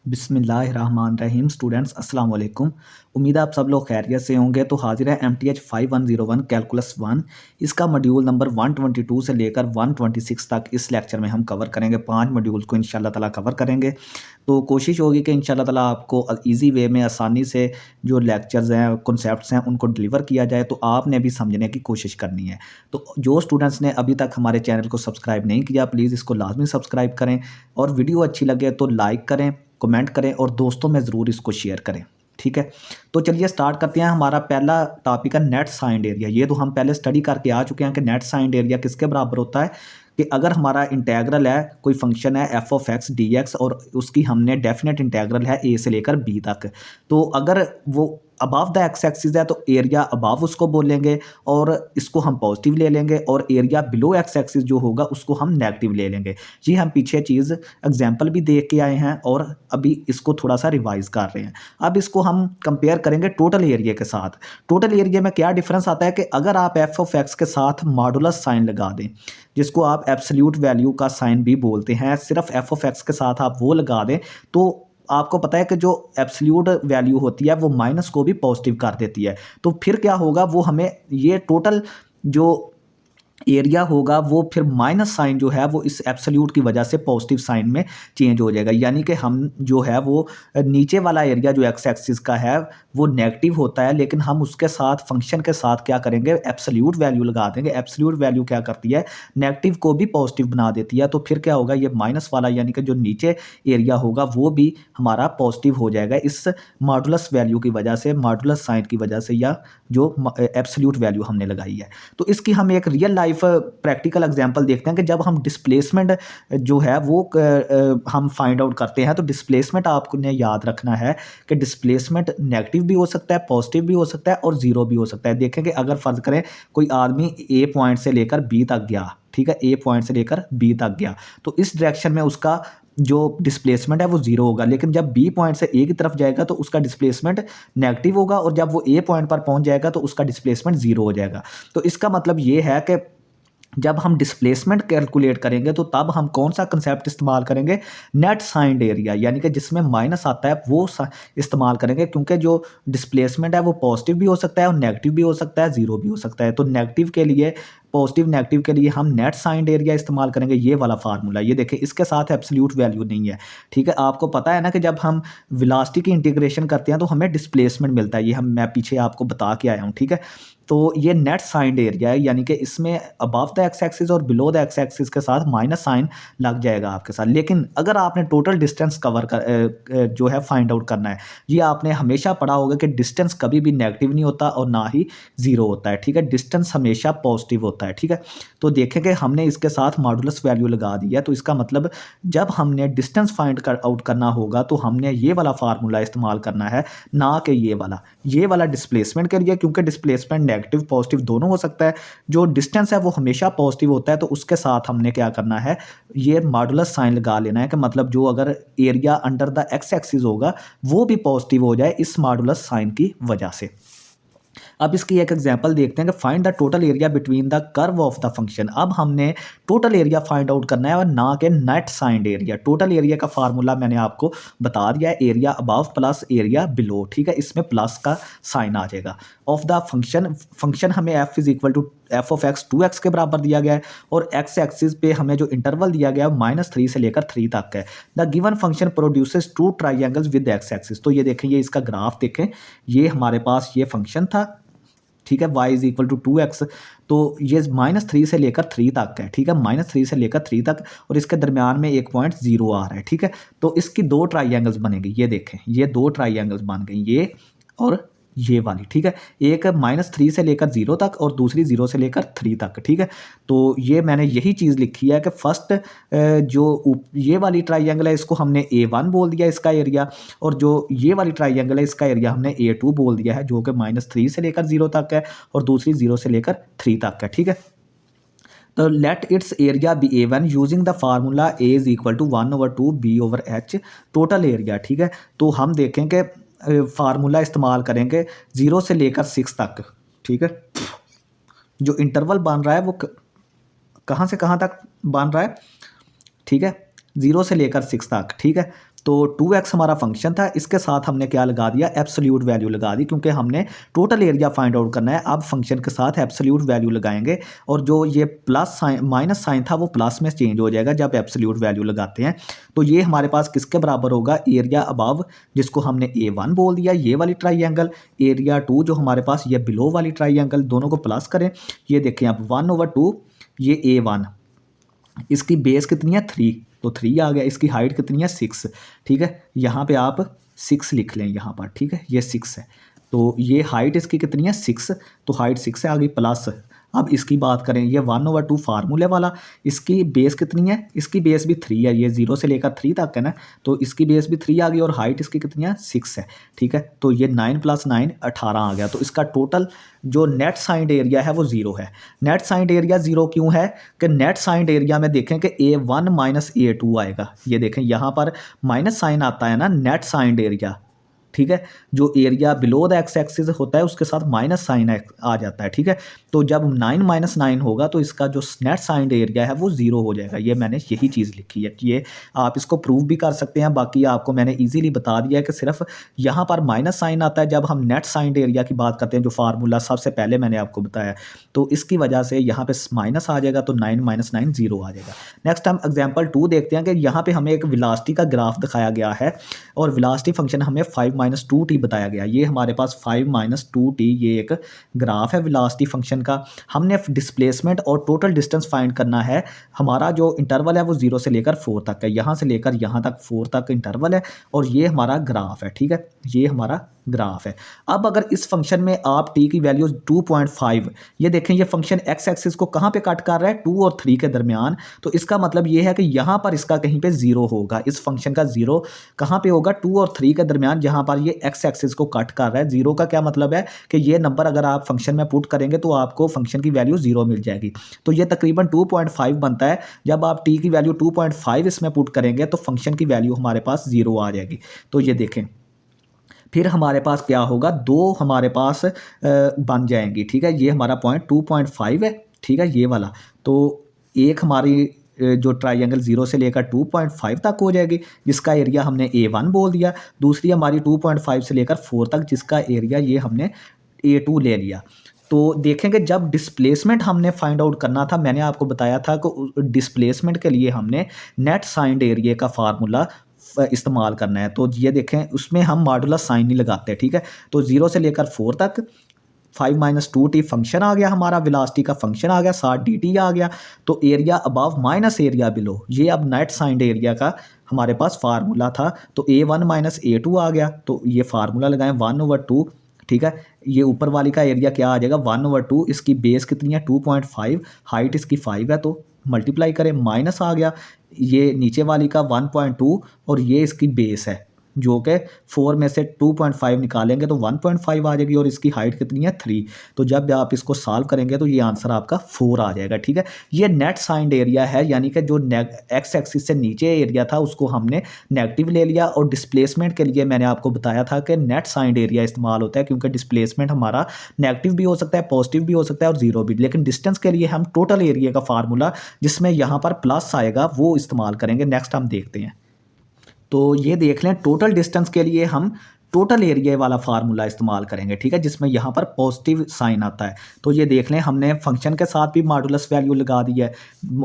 बिस्मिल्लाहिर्रहमानिर्रहीम। स्टूडेंट्स अस्सलाम वालेकुम। उम्मीद है आप सब लोग खैरियत से होंगे। तो हाजिर है MTH 5101 कैलकुलस 1। इसका मॉड्यूल नंबर 122 से लेकर 126 तक इस लेक्चर में हम कवर करेंगे। 5 मॉड्यूल को इंशाल्लाह ताला कवर करेंगे। तो कोशिश होगी कि इंशाल्लाह ताला आपको ईज़ी वे में आसानी से जो लेक्चर्स हैं, कॉन्सेप्ट्स हैं, उनको डिलीवर किया जाए। तो आपने भी समझने की कोशिश करनी है। तो जो स्टूडेंट्स ने अभी तक हमारे चैनल को सब्सक्राइब नहीं किया, प्लीज़ इसको लाजमी सब्सक्राइब करें और वीडियो अच्छी लगे तो लाइक करें, कमेंट करें और दोस्तों में ज़रूर इसको शेयर करें। ठीक है, तो चलिए स्टार्ट करते हैं। हमारा पहला टॉपिक है नेट साइंड एरिया। ये तो हम पहले स्टडी करके आ चुके हैं कि नेट साइंड एरिया किसके बराबर होता है कि अगर हमारा इंटेग्रल है, कोई फंक्शन है F of x D X और उसकी हमने डेफिनेट इंटेग्रल है ए से लेकर बी तक। तो अगर वो अबव द एक्स एक्सिस है तो एरिया अबव उसको बोलेंगे और इसको हम पॉजिटिव ले लेंगे, और एरिया बिलो एक्स एक्सिस जो होगा उसको हम नेगेटिव ले लेंगे। जी, हम पीछे चीज़ एग्जाम्पल भी देख के आए हैं और अभी इसको थोड़ा सा रिवाइज कर रहे हैं। अब इसको हम कंपेयर करेंगे टोटल एरिया के साथ। टोटल एरिया में क्या डिफरेंस आता है कि अगर आप एफ ऑफ एक्स के साथ मॉडुलस साइन लगा दें, जिसको आप एब्सोल्यूट वैल्यू का साइन भी बोलते हैं, सिर्फ एफ ऑफ एक्स के साथ आप वो लगा दें, तो आपको पता है कि जो एब्सोल्यूट वैल्यू होती है वो माइनस को भी पॉजिटिव कर देती है। तो फिर क्या होगा, वो हमें ये टोटल जो एरिया होगा वो फिर माइनस साइन जो है वो इस एब्सोल्यूट की वजह से पॉजिटिव साइन में चेंज हो जाएगा। यानी कि हम जो है वो नीचे वाला एरिया जो एक्स एक्सिस का है वो नेगेटिव होता है, लेकिन हम उसके साथ फंक्शन के साथ क्या करेंगे, एब्सोल्यूट वैल्यू लगा देंगे। एब्सोल्यूट वैल्यू क्या करती है, नेगेटिव को भी पॉजिटिव बना देती है। तो फिर क्या होगा, ये माइनस वाला यानी कि जो नीचे एरिया होगा वो भी हमारा पॉजिटिव हो जाएगा इस मॉडुलस वैल्यू की वजह से, मॉडुलस साइन की वजह से, या जो एब्सोल्यूट वैल्यू हमने लगाई है। तो इसकी हम एक रियल लाइफ प्रैक्टिकल एग्जांपल देखते हैं कि जब हम डिस्प्लेसमेंट जो है वो हम फाइंड आउट करते हैं। तो डिस्प्लेसमेंट आपने याद रखना है कि डिस्प्लेसमेंट नेगेटिव भी हो सकता है, पॉजिटिव भी हो सकता है और जीरो भी हो सकता है। देखें कि अगर फर्ज करें कोई आदमी ए पॉइंट से लेकर बी तक गया, ठीक है, ए पॉइंट से लेकर बी तक गया, तो इस डायरेक्शन में उसका जो डिस्प्लेसमेंट है वो जीरो होगा। लेकिन जब बी पॉइंट से ए की तरफ जाएगा तो उसका डिस्प्लेसमेंट नेगेटिव होगा, और जब वो ए पॉइंट पर पहुंच जाएगा तो उसका डिस्प्लेसमेंट जीरो हो जाएगा। तो इसका मतलब ये है कि जब हम डिस्प्लेसमेंट कैलकुलेट करेंगे तो तब हम कौन सा कंसेप्ट इस्तेमाल करेंगे, नेट साइंड एरिया, यानी कि जिसमें माइनस आता है वो इस्तेमाल करेंगे। क्योंकि जो डिस्प्लेसमेंट है वो पॉजिटिव भी हो सकता है और नेगेटिव भी हो सकता है, जीरो भी हो सकता है। तो नेगेटिव के लिए, पॉजिटिव नेगेटिव के लिए हम नेट साइंड एरिया इस्तेमाल करेंगे। ये वाला फार्मूला, ये देखें, इसके साथ एब्सोल्यूट वैल्यू नहीं है। ठीक है, आपको पता है ना कि जब हम वेलोसिटी की इंटीग्रेशन करते हैं तो हमें डिस्प्लेसमेंट मिलता है। ये मैं पीछे आपको बता के आया हूँ। ठीक है, तो ये नेट साइंड एरिया है, यानी कि इसमें अबव द एक्स एक्सिस और बिलो द एक्स एक्सिस के साथ माइनस साइन लग जाएगा आपके साथ। लेकिन अगर आपने टोटल डिस्टेंस कवर जो है फाइंड आउट करना है, ये आपने हमेशा पढ़ा होगा कि डिस्टेंस कभी भी नेगेटिव नहीं होता और ना ही जीरो होता है। ठीक है, डिस्टेंस हमेशा पॉजिटिव होता है। ठीक है, तो देखें कि हमने इसके साथ मॉडुलस वैल्यू लगा दी है। तो इसका मतलब जब हमने डिस्टेंस फाइंड आउट करना होगा तो हमने ये वाला फार्मूला इस्तेमाल करना है, ना कि ये वाला डिस्प्लेसमेंट के लिए, क्योंकि डिस्प्लेसमेंट नेगेटिव पॉजिटिव दोनों हो सकता है। जो डिस्टेंस है वो हमेशा पॉजिटिव होता है, तो उसके साथ हमने क्या करना है, ये मॉडुलस साइन लगा लेना है कि मतलब जो अगर area under the x axis होगा वो भी पॉजिटिव हो जाए इस मॉडुलस साइन की वजह से। अब इसकी एक एग्जांपल देखते हैं कि find the total area between the curve of the function. अब हमने टोटल एरिया फाइंड आउट करना है और ना कि net signed area. Total area का फार्मूला मैंने आपको बता दिया है, area above plus area below. ठीक है, इसमें प्लस का साइन आ जाएगा। ऑफ द फंक्शन हमें f is equal to F of x 2x के बराबर दिया गया है, और एक्स एक्सिस पे हमें जो इंटरवल दिया गया है -3 से लेकर 3 तक है। The given function produces two triangles with x axis. तो ये देखें, ये इसका ग्राफ देखें, ये हमारे पास ये फंक्शन था। ठीक है, y is equal to 2x। तो ये -3 से लेकर 3 तक है। ठीक है, -3 से लेकर 3 तक, और इसके दरमियान में एक पॉइंट 0 आ रहा है। ठीक है, तो इसकी दो ट्राइंगल्स बनेंगे। ये देखें, ये दो ट्राइंगल्स बन गई, ये और ये वाली। ठीक है, एक -3 से लेकर 0 तक और दूसरी 0 से लेकर 3 तक। ठीक है, तो ये मैंने यही चीज़ लिखी है कि फर्स्ट ये वाली ट्राइंगल है इसको हमने A1 बोल दिया इसका एरिया, और जो ये वाली ट्राइंगल है इसका एरिया हमने A2 बोल दिया है, जो कि -3 से लेकर 0 तक है और दूसरी 0 से लेकर 3 तक है। ठीक है, तो let its area be A1 using the formula A is equal to 1/2 B/H total area. ठीक है, तो हम देखें कि फार्मूला इस्तेमाल करेंगे 0 से लेकर 6 तक। ठीक है, जो इंटरवल बन रहा है वो कहाँ से कहाँ तक बन रहा है, ठीक है, 0 से लेकर 6 तक। ठीक है, तो 2x हमारा फंक्शन था, इसके साथ हमने क्या लगा दिया, एब्सोल्यूट वैल्यू लगा दी, क्योंकि हमने टोटल एरिया फाइंड आउट करना है। अब फंक्शन के साथ एब्सोल्यूट वैल्यू लगाएंगे और जो ये प्लस साइन माइनस साइन था वो प्लस में चेंज हो जाएगा जब एब्सोल्यूट वैल्यू लगाते हैं। तो ये हमारे पास किसके बराबर होगा, एरिया अबव जिसको हमने A1 बोल दिया, ये वाली ट्राइएंगल, एरिया 2 जो हमारे पास ये बिलो वाली ट्राइएंगल, दोनों को प्लस करें। ये देखें अब 1/2 ये A1, इसकी बेस कितनी है 3, तो 3 आ गया। इसकी हाइट कितनी है 6, ठीक है, यहाँ पे आप 6 लिख लें यहाँ पर, ठीक है, ये 6 है। तो ये हाइट इसकी कितनी है 6, तो हाइट 6 है, आ गई प्लस। अब इसकी बात करें, ये 1/2 फार्मूले वाला, इसकी बेस कितनी है, इसकी बेस भी 3 है, ये 0 से लेकर 3 तक है ना, तो इसकी बेस भी 3 आ गई और हाइट इसकी कितनी है 6 है, ठीक है। तो ये 9 + 9 18 आ गया। तो इसका टोटल जो नेट साइंड एरिया है वो 0 है। नेट साइंड एरिया 0 क्यों है कि नेट साइंड एरिया में देखें कि A1 - A2 आएगा। ये देखें यहाँ पर माइनस साइन आता है ना, नेट साइंड एरिया, ठीक है, जो area below the x axis होता है उसके साथ माइनस साइन आ जाता है, ठीक है। तो जब 9 - 9 होगा तो इसका जो नेट साइंड एरिया है वो 0 हो जाएगा। ये मैंने यही चीज़ लिखी है, ये आप इसको प्रूव भी कर सकते हैं। बाकी आपको मैंने इजीली बता दिया है कि सिर्फ यहाँ पर माइनस साइन आता है जब हम नेट साइंड एरिया की बात करते हैं, जो फार्मूला सबसे पहले मैंने आपको बताया, तो इसकी वजह से यहाँ पे माइनस आ जाएगा, तो 9 - 9 0 आ जाएगा। नेक्स्ट हम एग्जाम्पल 2 देखते हैं कि यहाँ पे हमें एक वेलोसिटी का ग्राफ दिखाया गया है और वेलोसिटी फंक्शन हमें 5 - 2t बताया गया। ये हमारे पास 5 - 2t ये एक ग्राफ है वेलोसिटी फंक्शन का। हमने डिस्प्लेसमेंट और टोटल डिस्टेंस फाइंड करना है। हमारा जो इंटरवल है वो 0 से लेकर 4 तक है, यहाँ से लेकर यहाँ तक 4 तक इंटरवल है और ये हमारा ग्राफ है, ठीक है, ये हमारा ग्राफ है। अब अगर इस फंक्शन में आप t की वैल्यू 2.5, ये देखें ये फंक्शन x एक्सिस को कहाँ पे कट कर रहा है, 2 और 3 के दरमियान, तो इसका मतलब ये है कि यहाँ पर इसका कहीं पे 0 होगा। इस फंक्शन का 0 कहाँ पे होगा, 2 और 3 के दरमियान, जहाँ पर ये x एक्सिस को कट कर रहा है। 0 का क्या मतलब है कि ये नंबर अगर आप फंक्शन में पुट करेंगे तो आपको फंक्शन की वैल्यू 0 मिल जाएगी। तो ये तकरीबन 2.5 बनता है। जब आप t की वैल्यू 2.5 इसमें पुट करेंगे तो फंक्शन की वैल्यू हमारे पास 0 आ जाएगी। तो ये देखें फिर हमारे पास क्या होगा, 2 हमारे पास बन जाएंगी, ठीक है, ये हमारा पॉइंट 2.5 है, ठीक है, ये वाला। तो एक हमारी जो ट्राइंगल 0 से लेकर 2.5 तक हो जाएगी जिसका एरिया हमने A1 बोल दिया। दूसरी हमारी 2.5 से लेकर 4 तक जिसका एरिया ये हमने A2 ले लिया। तो देखेंगे जब डिस्प्लेसमेंट हमने फाइंड आउट करना था, मैंने आपको बताया था कि डिस्प्लेसमेंट के लिए हमने नेट साइंड एरिया का फार्मूला इस्तेमाल करना है। तो ये देखें उसमें हम मॉडुलस साइन नहीं लगाते, ठीक है। तो 0 से लेकर 4 तक 5 - 2t फंक्शन आ गया, हमारा वेलोसिटी का फंक्शन आ गया, साथ dt आ गया। तो area above minus area below, ये अब नेट साइंड एरिया का हमारे पास फार्मूला था। तो A1 - A2 आ गया, तो ये फार्मूला लगाएं 1/2, ठीक है। ये ऊपर वाली का एरिया क्या आ जाएगा 1/2, इसकी बेस कितनी है 2.5, हाइट इसकी 5 है, तो मल्टीप्लाई करें, माइनस आ गया ये नीचे वाली का 1.2 और ये इसकी बेस है जो कि 4 में से 2.5 निकालेंगे तो 1.5 आ जाएगी और इसकी हाइट कितनी है 3। तो जब आप इसको सॉल्व करेंगे तो ये आंसर आपका 4 आ जाएगा, ठीक है। ये नेट साइंड एरिया है, यानी कि जो एक्स एक्सिस से नीचे एरिया था उसको हमने नेगेटिव ले लिया। और डिस्प्लेसमेंट के लिए मैंने आपको बताया था कि नेट साइंड एरिया इस्तेमाल होता है क्योंकि डिस्प्लेसमेंट हमारा नेगेटिव भी हो सकता है, पॉजिटिव भी हो सकता है और 0 भी। लेकिन डिस्टेंस के लिए हम टोटल एरिया का फार्मूला जिसमें यहाँ पर प्लस आएगा वो इस्तेमाल करेंगे। नेक्स्ट हम देखते हैं, तो ये देख लें टोटल डिस्टेंस के लिए हम टोटल एरिया वाला फार्मूला इस्तेमाल करेंगे, ठीक है, जिसमें यहाँ पर पॉजिटिव साइन आता है। तो ये देख लें हमने फंक्शन के साथ भी मॉडुलस वैल्यू लगा दी है,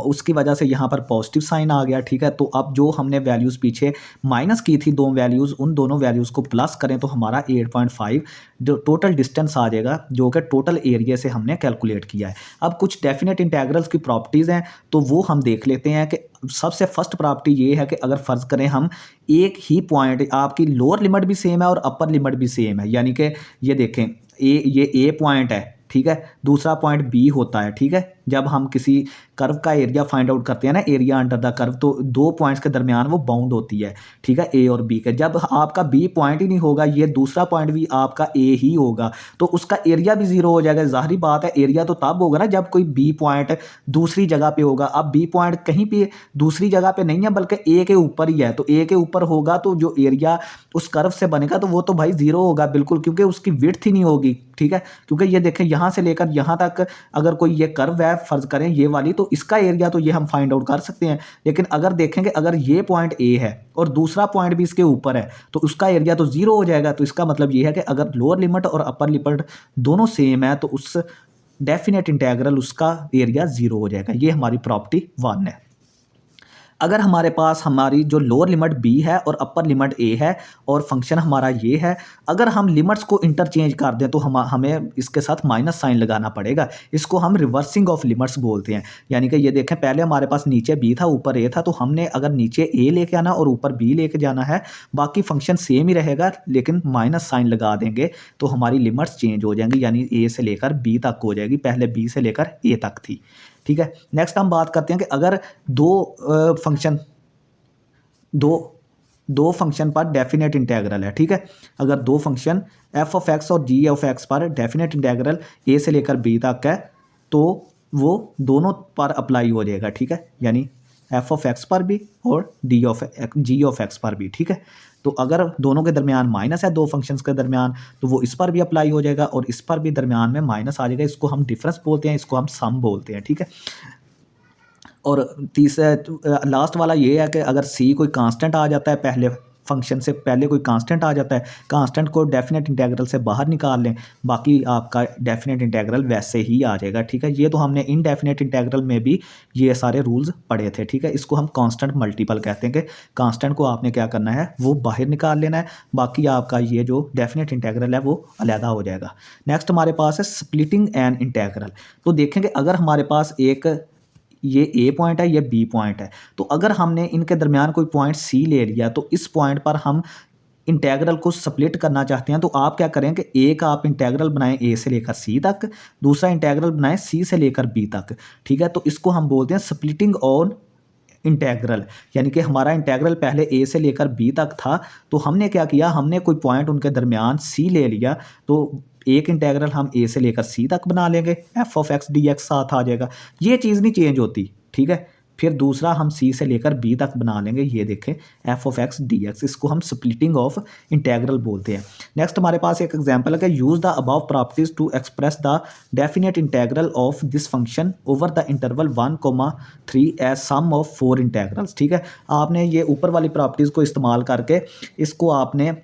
उसकी वजह से यहाँ पर पॉजिटिव साइन आ गया, ठीक है। तो अब जो हमने वैल्यूज़ पीछे माइनस की थी 2 वैल्यूज़, उन दोनों वैल्यूज़ को प्लस करें तो हमारा 8.5 जो टोटल डिस्टेंस आ जाएगा जो कि टोटल एरिया से हमने कैलकुलेट किया है। अब कुछ डेफिनेट इंटेग्रल्स की प्रॉपर्टीज़ हैं तो वो हम देख लेते हैं कि सबसे फर्स्ट प्रॉपर्टी ये है कि अगर फ़र्ज़ करें हम एक ही पॉइंट, आपकी लोअर लिमिट भी सेम है और अपर लिमिट भी सेम है, यानी कि ये देखें ये ए पॉइंट है, ठीक है, दूसरा पॉइंट बी होता है, ठीक है। जब हम किसी कर्व का एरिया फाइंड आउट करते हैं ना, एरिया अंडर द कर्व, तो 2 पॉइंट्स के दरमियान वो बाउंड होती है, ठीक है, ए और बी के। जब आपका बी पॉइंट ही नहीं होगा, ये दूसरा पॉइंट भी आपका ए ही होगा, तो उसका एरिया भी 0 हो जाएगा। ज़ाहिरी बात है एरिया तो तब होगा ना जब कोई बी पॉइंट दूसरी जगह पे होगा। अब बी पॉइंट कहीं पे दूसरी जगह पे नहीं है बल्कि ए के ऊपर ही है, तो ए के ऊपर होगा तो जो एरिया उस कर्व से बनेगा तो वो तो भाई 0 होगा बिल्कुल, क्योंकि उसकी विड्थ ही नहीं होगी, ठीक है। क्योंकि ये देखें यहाँ से लेकर यहाँ तक अगर कोई ये कर्व है है फ़र्ज़ करें ये वाली, तो इसका एरिया तो ये हम फाइंड आउट कर सकते हैं। लेकिन अगर देखेंगे अगर ये पॉइंट ए है और दूसरा पॉइंट भी इसके ऊपर है तो उसका एरिया तो 0 हो जाएगा। तो इसका मतलब ये है कि अगर लोअर लिमिट और अपर लिमिट दोनों सेम है तो उस डेफिनेट इंटीग्रल उसका एरिया 0 हो जाएगा। ये हमारी प्रॉपर्टी 1 है। अगर हमारे पास हमारी जो लोअर लिमिट b है और अपर लिमिट a है और फंक्शन हमारा ये है, अगर हम लिमिट्स को इंटरचेंज कर दें तो हमें इसके साथ माइनस साइन लगाना पड़ेगा। इसको हम रिवर्सिंग ऑफ लिमिट्स बोलते हैं। यानी कि ये देखें, पहले हमारे पास नीचे b था ऊपर a था, तो हमने अगर नीचे a लेके आना और ऊपर b लेके जाना है, बाकी फंक्शन सेम ही रहेगा लेकिन माइनस साइन लगा देंगे तो हमारी लिमिट्स चेंज हो जाएंगी, यानी a से लेकर b तक हो जाएगी, पहले b से लेकर a तक थी। ठीक है। नेक्स्ट हम बात करते हैं कि अगर दो फंक्शन पर डेफिनेट इंटीग्रल है। ठीक है, अगर दो फंक्शन एफ ऑफ एक्स और जी ऑफ एक्स पर डेफिनेट इंटीग्रल ए से लेकर बी तक है तो वो दोनों पर अप्लाई हो जाएगा। ठीक है, यानी एफ ऑफ एक्स पर भी और जी ऑफ एक्स पर भी। ठीक है, तो अगर दोनों के दरमियान माइनस है, दो फंक्शंस के दरमियान, तो वो इस पर भी अप्लाई हो जाएगा और इस पर भी दरमियान में माइनस आ जाएगा। इसको हम डिफरेंस बोलते हैं, इसको हम सम बोलते हैं। ठीक है, और तीसरा लास्ट वाला ये है कि अगर सी कोई कांस्टेंट आ जाता है, पहले फंक्शन से पहले कोई कांस्टेंट आ जाता है, कांस्टेंट को डेफिनेट इंटीग्रल से बाहर निकाल लें, बाकी आपका डेफिनेट इंटीग्रल वैसे ही आ जाएगा। ठीक है, ये तो हमने इनडेफिनेट इंटीग्रल में भी ये सारे रूल्स पढ़े थे। ठीक है, इसको हम कांस्टेंट मल्टीपल कहते हैं कि कांस्टेंट को आपने क्या करना है, वो बाहर निकाल लेना है, बाकी आपका ये जो डेफिनेट इंटीग्रल है वो अलहदा हो जाएगा। नेक्स्ट हमारे पास है स्प्लिटिंग एन इंटीग्रल। तो देखेंगे अगर हमारे पास एक ये ए पॉइंट है, ये बी पॉइंट है, तो अगर हमने इनके दरमियान कोई पॉइंट सी ले लिया तो इस पॉइंट पर हम इंटीग्रल को स्प्लिट करना चाहते हैं, तो आप क्या करें कि एक आप इंटीग्रल बनाएं ए से लेकर सी तक, दूसरा इंटीग्रल बनाएं सी से लेकर बी तक। ठीक है, तो इसको हम बोलते हैं स्प्लिटिंग ऑन इंटीग्रल। यानी कि हमारा इंटीग्रल पहले ए से लेकर बी तक था, तो हमने क्या किया, हमने कोई पॉइंट उनके दरमियान सी ले लिया, तो एक इंटीग्रल हम ए से लेकर सी तक बना लेंगे, F of x D x साथ आ जाएगा, ये चीज़ नहीं चेंज होती। ठीक है, फिर दूसरा हम सी से लेकर बी तक बना लेंगे, ये देखें F of x D x, इसको हम स्प्लिटिंग ऑफ इंटीग्रल बोलते हैं। नेक्स्ट हमारे पास एक एग्जांपल है कि use the above properties to express the definite integral of this function over the interval 1,3 as sum of 4 integrals. ठीक है, आपने ये ऊपर वाली प्रॉपर्टीज़ को इस्तेमाल करके इसको आपने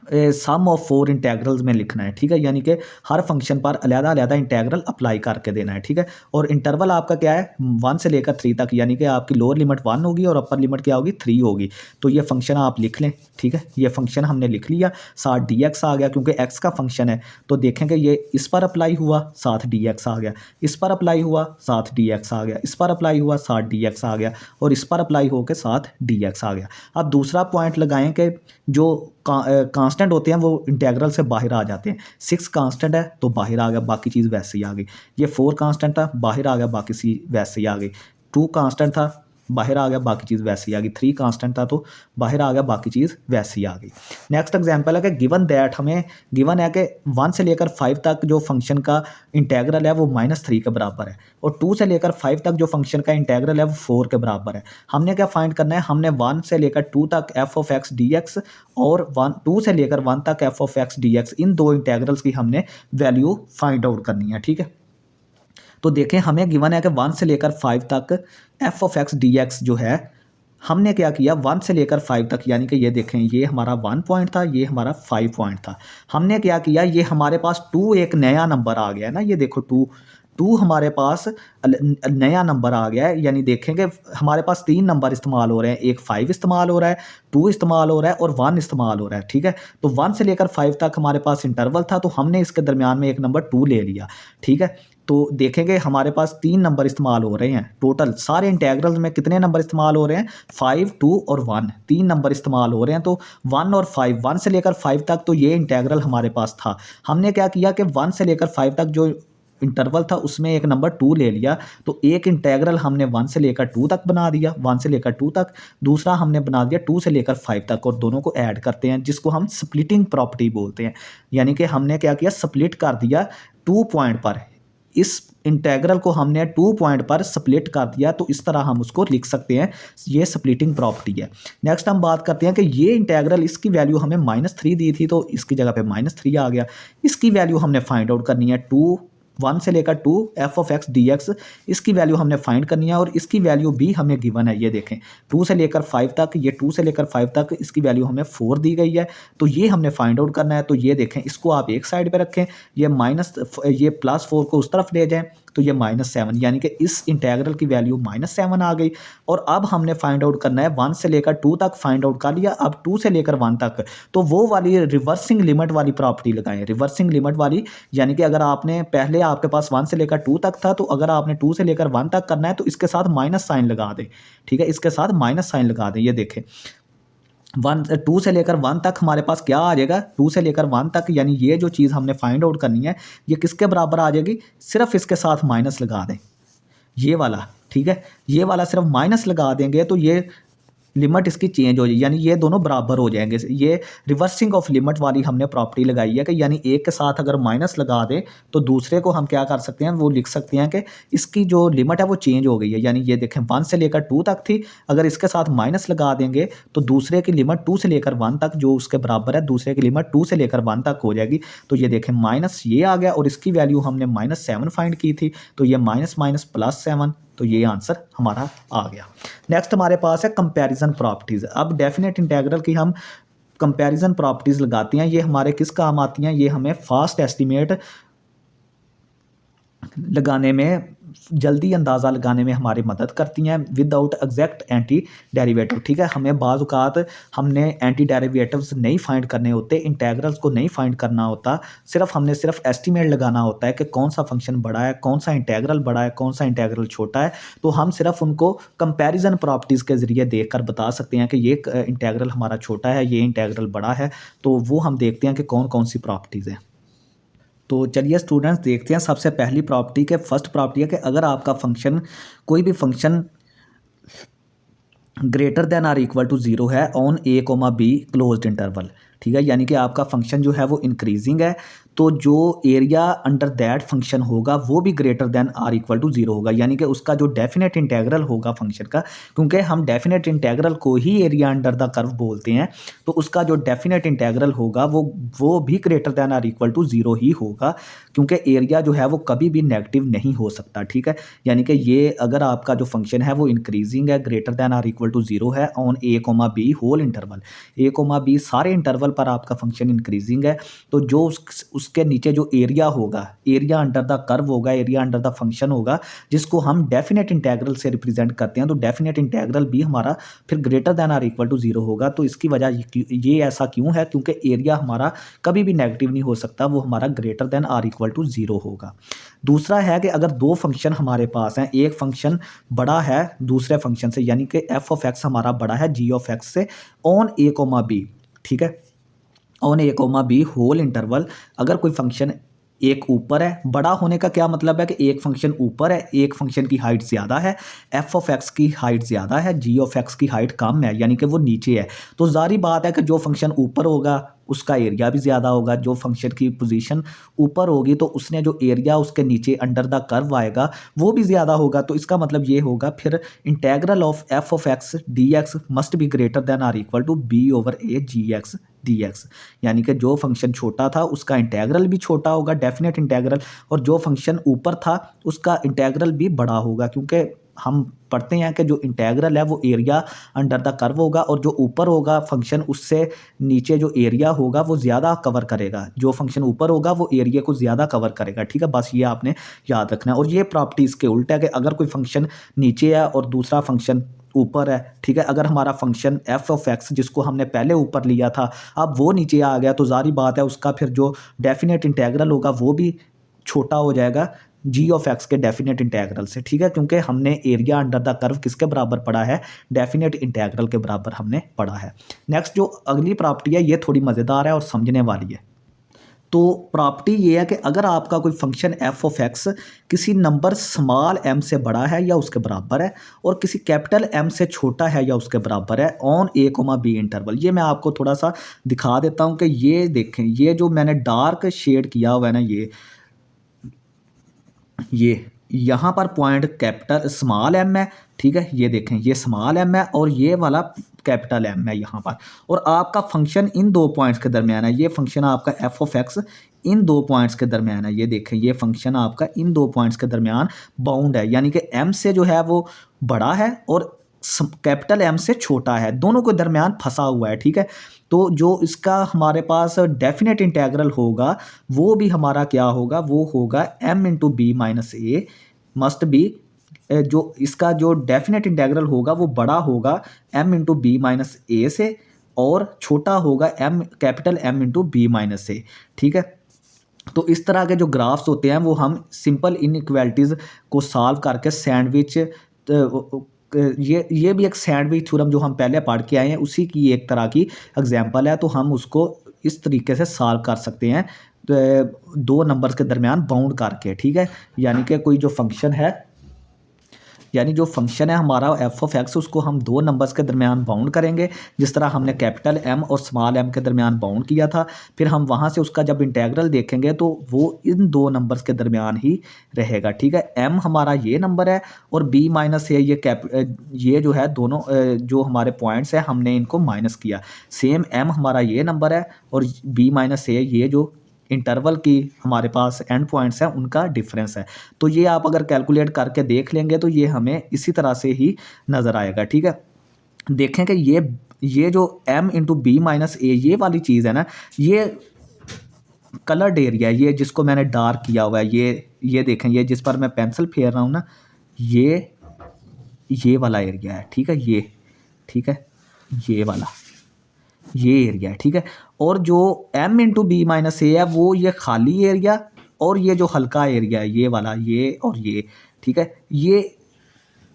सम ऑफ 4 इंटीग्रल्स में लिखना है। ठीक है, यानी कि हर फंक्शन पर अलग-अलग इंटीग्रल अप्लाई करके देना है। ठीक है, और इंटरवल आपका क्या है, 1 से लेकर 3 तक, यानी कि आपकी लोअर लिमिट 1 होगी और अपर लिमिट क्या होगी, 3 होगी। तो ये फंक्शन आप लिख लें। ठीक है, ये फंक्शन हमने लिख लिया, साथ डी एक्स आ गया क्योंकि एक्स का फंक्शन है, तो देखेंगे ये इस पर अप्लाई हुआ, साथ डी एक्स आ गया, इस पर अप्लाई हुआ, साथ डी एक्स आ गया, इस पर अप्लाई हुआ, साथ डी एक्स आ गया, और इस पर अप्लाई होकर साथ डी एक्स आ गया। अब दूसरा पॉइंट लगाएं कि जो कांस्टेंट होते हैं वो इंटीग्रल से बाहर आ जाते हैं। 6 कांस्टेंट है तो बाहर आ गया, बाकी चीज़ वैसे ही आ गई। ये 4 कांस्टेंट था, बाहर आ गया, बाकी चीज़ वैसे ही आ गई। 2 कांस्टेंट था, बाहर आ गया, बाकी चीज़ वैसे ही आ गई। 3 कांस्टेंट था तो बाहर आ गया, बाकी चीज़ वैसे ही आ गई। नेक्स्ट एग्जांपल है कि गिवन दैट, हमें गिवन है कि 1 से लेकर 5 तक जो फंक्शन का इंटीग्रल है वो -3 के बराबर है, और 2 से लेकर 5 तक जो फंक्शन का इंटीग्रल है वो 4 के बराबर है। हमने क्या फाइंड करना है, हमने 1 से लेकर 2 तक F of x D X और 2 से लेकर 1 तक F of x D X, इन दो इंटीग्रल्स की हमने वैल्यू फाइंड आउट करनी है। ठीक है, तो देखें हमें गिवन है कि 1 से लेकर 5 तक F of x D x जो है, हमने क्या किया 1 से लेकर 5 तक, यानी कि ये देखें ये हमारा 1 पॉइंट था, ये हमारा 5 पॉइंट था। हमने क्या किया, ये हमारे पास 2 एक नया नंबर आ गया है ना, ये देखो 2 हमारे पास नया नंबर आ गया है, यानी देखेंगे हमारे पास 3 नंबर इस्तेमाल हो रहे हैं, एक 5 इस्तेमाल हो रहा है, 2 इस्तेमाल हो रहा है और 1 इस्तेमाल हो रहा है। ठीक है, तो 1 से लेकर 5 तक हमारे पास इंटरवल था, तो हमने इसके दरमियान में एक नंबर 2 ले लिया। ठीक है, तो देखेंगे हमारे पास 3 नंबर इस्तेमाल हो रहे हैं, टोटल सारे इंटीग्रल्स में कितने नंबर इस्तेमाल हो रहे हैं, 5, 2 और 1, 3 नंबर इस्तेमाल हो रहे हैं। तो 1 और 5, 1 से लेकर 5 तक तो ये इंटीग्रल हमारे पास था। हमने क्या किया कि 1 से लेकर 5 तक जो इंटरवल था उसमें एक नंबर 2 ले लिया, तो एक इंटीग्रल हमने 1 से लेकर 2 तक बना दिया, 1 से लेकर 2 तक, दूसरा हमने बना दिया 2 से लेकर 5 तक, और दोनों को ऐड करते हैं जिसको हम स्प्लिटिंग प्रॉपर्टी बोलते हैं। यानी कि हमने क्या किया, स्प्लिट कर दिया 2 पॉइंट पर, इस इंटीग्रल को हमने 2 पॉइंट पर स्प्लिट कर दिया, तो इस तरह हम उसको लिख सकते हैं, ये स्प्लिटिंग प्रॉपर्टी है। नेक्स्ट हम बात करते हैं कि ये इंटीग्रल, इसकी वैल्यू हमें -3 दी थी तो इसकी जगह पे -3 आ गया, इसकी वैल्यू हमने फाइंड आउट करनी है। 2 1 से लेकर 2 F of x D x, इसकी वैल्यू हमने फाइंड करनी है और इसकी वैल्यू भी हमें गिवन है। ये देखें 2 से लेकर 5 तक, ये 2 से लेकर 5 तक इसकी वैल्यू हमें 4 दी गई है। तो ये हमने फाइंड आउट करना है। तो ये देखें, इसको आप एक साइड पे रखें, ये +4 को उस तरफ ले जाएं, तो ये -7, यानी कि इस इंटेग्रल की वैल्यू -7 आ गई। और अब हमने फाइंड आउट करना है 1 से लेकर 2 तक फाइंड आउट कर लिया, अब 2 से लेकर 1 तक, तो वो वाली रिवर्सिंग लिमिट वाली प्रॉपर्टी लगाएं। रिवर्सिंग लिमिट वाली, यानी कि अगर आपने पहले आपके पास 1 से लेकर 2 तक था, तो अगर आपने 2 से लेकर 1 तक करना है तो इसके साथ माइनस साइन लगा दें। ठीक है, इसके साथ माइनस साइन लगा दें। ये देखें 2 से लेकर 1 तक हमारे पास क्या आ जाएगा, 2 से लेकर 1 तक, यानी ये जो चीज़ हमने फाइंड आउट करनी है ये किसके बराबर आ जाएगी, सिर्फ इसके साथ माइनस लगा दें, ये वाला। ठीक है, ये वाला सिर्फ माइनस लगा देंगे तो ये लिमिट इसकी चेंज हो जाएगी, यानी ये दोनों बराबर हो जाएंगे। ये रिवर्सिंग ऑफ लिमिट वाली हमने प्रॉपर्टी लगाई है कि यानी एक के साथ अगर माइनस लगा दें तो दूसरे को हम क्या कर सकते हैं, वो लिख सकते हैं कि इसकी जो लिमिट है वो चेंज हो गई है। यानी ये देखें 1 से लेकर 2 तक थी, अगर इसके साथ माइनस लगा देंगे तो दूसरे की लिमिट 2 से लेकर 1 तक जो उसके बराबर है, दूसरे की लिमिट 2 से लेकर 1 तक हो जाएगी। तो ये देखें माइनस ये आ गया और इसकी वैल्यू हमने -7 फाइंड की थी, तो ये माइनस माइनस +7, तो ये आंसर हमारा आ गया। नेक्स्ट हमारे पास है कंपैरिजन प्रॉपर्टीज़। अब डेफिनेट इंटीग्रल की हम कंपैरिजन प्रॉपर्टीज़ लगाते हैं। ये हमारे किस काम आती हैं, ये हमें फास्ट एस्टीमेट लगाने में, जल्दी अंदाज़ा लगाने में हमारी मदद करती हैं विदाउट एग्जैक्ट एंटी डेरिवेटिव। ठीक है, हमें बाज़ औक़ात हमने एंटी डेरिवेटिव्स नहीं फाइंड करने होते, इंटेग्रल्स को नहीं फाइंड करना होता, हमने सिर्फ एस्टीमेट लगाना होता है कि कौन सा फंक्शन बड़ा है, कौन सा इंटेग्रल बड़ा है, कौन सा इंटेग्रल छोटा है। तो हम सिर्फ उनको कंपैरिजन प्रॉपर्टीज़ के ज़रिए देख कर बता सकते हैं कि ये इंटेग्रल हमारा छोटा है, ये इंटेग्रल बड़ा है। तो वो हम देखते हैं कि कौन कौन सी प्रॉपर्टीज़ हैं। तो चलिए स्टूडेंट्स देखते हैं। सबसे पहली प्रॉपर्टी के फर्स्ट प्रॉपर्टी है कि अगर आपका फंक्शन, कोई भी function greater than or equal to 0 है on a, b closed interval. ठीक है, यानी कि आपका फंक्शन जो है वो इंक्रीजिंग है, तो जो एरिया अंडर दैट फंक्शन होगा वो भी greater than or equal to 0 होगा, यानी कि उसका जो डेफिनेट इंटेग्रल होगा फंक्शन का, क्योंकि हम डेफिनेट इंटेग्रल को ही एरिया अंडर द कर्व बोलते हैं, तो उसका जो डेफिनेट इंटेग्रल होगा वो भी greater than or equal to 0 ही होगा, क्योंकि एरिया जो है वो कभी भी नेगेटिव नहीं हो सकता। ठीक है, यानी कि ये अगर आपका जो फंक्शन है वो इंक्रीजिंग है, greater than or equal to 0 है on a, b whole interval, a, b सारे इंटरवल पर आपका फंक्शन इंक्रीजिंग है, तो जो उसके नीचे जो एरिया होगा, एरिया अंडर द कर्व होगा, एरिया अंडर द फंक्शन होगा, जिसको हम डेफिनेट इंटेग्रल से रिप्रेजेंट करते हैं, तो डेफिनेट इंटेग्रल भी हमारा फिर greater than or equal to 0 होगा। तो इसकी वजह ये ऐसा क्यों है, क्योंकि एरिया हमारा कभी भी नेगेटिव नहीं हो सकता, वो हमारा greater than or equal to 0 होगा। दूसरा है कि अगर दो फंक्शन हमारे पास हैं, एक फंक्शन बड़ा है दूसरे फंक्शन से, यानी कि एफ ऑफ एक्स हमारा बड़ा है जी ऑफ एक्स से ऑन a, b। ठीक है, on a, b whole interval, अगर कोई फंक्शन एक ऊपर है, बड़ा होने का क्या मतलब है कि एक फंक्शन ऊपर है, एक फंक्शन की हाइट ज़्यादा है, एफ ऑफ एक्स की हाइट ज़्यादा है, जी ऑफ एक्स की हाइट कम है, यानी कि वो नीचे है, तो जारी बात है कि जो फंक्शन ऊपर होगा उसका एरिया भी ज़्यादा होगा, जो फंक्शन की पोजीशन ऊपर होगी तो उसने जो एरिया उसके नीचे अंडर द कर्व आएगा वो भी ज़्यादा होगा। तो इसका मतलब ये होगा फिर integral of f of x D x must be greater than or equal to b over a g x D x, यानी कि जो फंक्शन छोटा था उसका इंटेग्रल भी छोटा होगा डेफिनेट इंटेग्रल, और जो फंक्शन ऊपर था उसका इंटेग्रल भी बड़ा होगा, क्योंकि हम पढ़ते हैं कि जो इंटेग्रल है वो एरिया अंडर द कर्व होगा, और जो ऊपर होगा फंक्शन उससे नीचे जो एरिया होगा वो ज़्यादा कवर करेगा, जो फंक्शन ऊपर होगा वो एरिया को ज़्यादा कवर करेगा। ठीक है, बस ये आपने याद रखना है। और ये प्रॉपर्टी इसके उल्टा है कि अगर कोई फंक्शन नीचे है और दूसरा फंक्शन ऊपर है, ठीक है, अगर हमारा फंक्शन एफ ऑफ एक्स जिसको हमने पहले ऊपर लिया था अब वो नीचे आ गया, तो जारी बात है उसका फिर जो डेफिनेट इंटेग्रल होगा वो भी छोटा हो जाएगा जी ऑफ एक्स के डेफिनेट इंटेग्रल से। ठीक है, क्योंकि हमने एरिया अंडर द कर्व किसके बराबर पढ़ा है, डेफिनेट इंटेग्रल के बराबर हमने पढ़ा है। नेक्स्ट जो अगली प्रॉपर्टी है ये थोड़ी मज़ेदार है और समझने वाली है। तो प्रॉपर्टी ये है कि अगर आपका कोई फंक्शन एफ ऑफ एक्स किसी नंबर स्मॉल एम से बड़ा है या उसके बराबर है और किसी कैपिटल एम से छोटा है या उसके बराबर है ऑन a, b इंटरवल। ये मैं आपको थोड़ा सा दिखा देता हूँ कि ये देखें, ये जो मैंने डार्क शेड किया हुआ है ना, ये यहाँ पर पॉइंट कैपिटल स्मॉल एम है, ठीक है, ये देखें ये स्मॉल एम है और ये वाला कैपिटल एम है यहाँ पर, और आपका फंक्शन इन दो पॉइंट्स के दरमियान है। ये फंक्शन आपका एफ ऑफ एक्स इन दो पॉइंट्स के दरमियान है। ये देखें ये फंक्शन आपका इन दो पॉइंट्स के दरमियान बाउंड है, यानी कि एम से जो है वो बड़ा है और कैपिटल एम से छोटा है, दोनों के दरमियान फंसा हुआ है, ठीक है। तो जो इसका हमारे पास डेफिनेट इंटेग्रल होगा वो भी हमारा क्या होगा, वो होगा m into B minus a must be, जो इसका जो डेफिनेट इंटेग्रल होगा वो बड़ा होगा m into B minus A से और छोटा होगा capital M into B minus A, ठीक है। तो इस तरह के जो ग्राफ्स होते हैं वो हम सिंपल इनइक्वालिटीज़ को सॉल्व करके सैंडविच, ये भी एक सैंडविच थ्योरम जो हम पहले पढ़ के आए हैं उसी की एक तरह की एग्जांपल है। तो हम उसको इस तरीके से सॉल्व कर सकते हैं, दो नंबर्स के दरमियान बाउंड करके, ठीक है। यानी कि कोई जो फंक्शन है, यानी जो फंक्शन है हमारा एफ ऑफ एक्स, उसको हम दो नंबर्स के दरमियान बाउंड करेंगे, जिस तरह हमने कैपिटल एम और स्मॉल एम के दरमियान बाउंड किया था। फिर हम वहाँ से उसका जब इंटेग्रल देखेंगे तो वो इन दो नंबर्स के दरमियान ही रहेगा, ठीक है। एम हमारा ये नंबर है और बी माइनस ए ये जो है दोनों जो हमारे पॉइंट्स हैं हमने इनको माइनस किया। सेम एम हमारा ये नंबर है और बी माइनस ए ये जो इंटरवल की हमारे पास एंड पॉइंट्स हैं उनका डिफरेंस है। तो ये आप अगर कैलकुलेट करके देख लेंगे तो ये हमें इसी तरह से ही नज़र आएगा, ठीक है। देखें कि ये जो m इंटू बी माइनस ए ये वाली चीज़ है ना, ये कलर्ड एरिया है, ये जिसको मैंने डार्क किया हुआ है, ये देखें, ये जिस पर मैं पेंसिल फेर रहा हूँ ना, ये वाला एरिया है, ठीक है, ये ठीक है, ये वाला ये एरिया है, ठीक है। और जो m into B minus A है वो ये खाली एरिया और ये जो हल्का एरिया है ये वाला, ये और ये, ठीक है, ये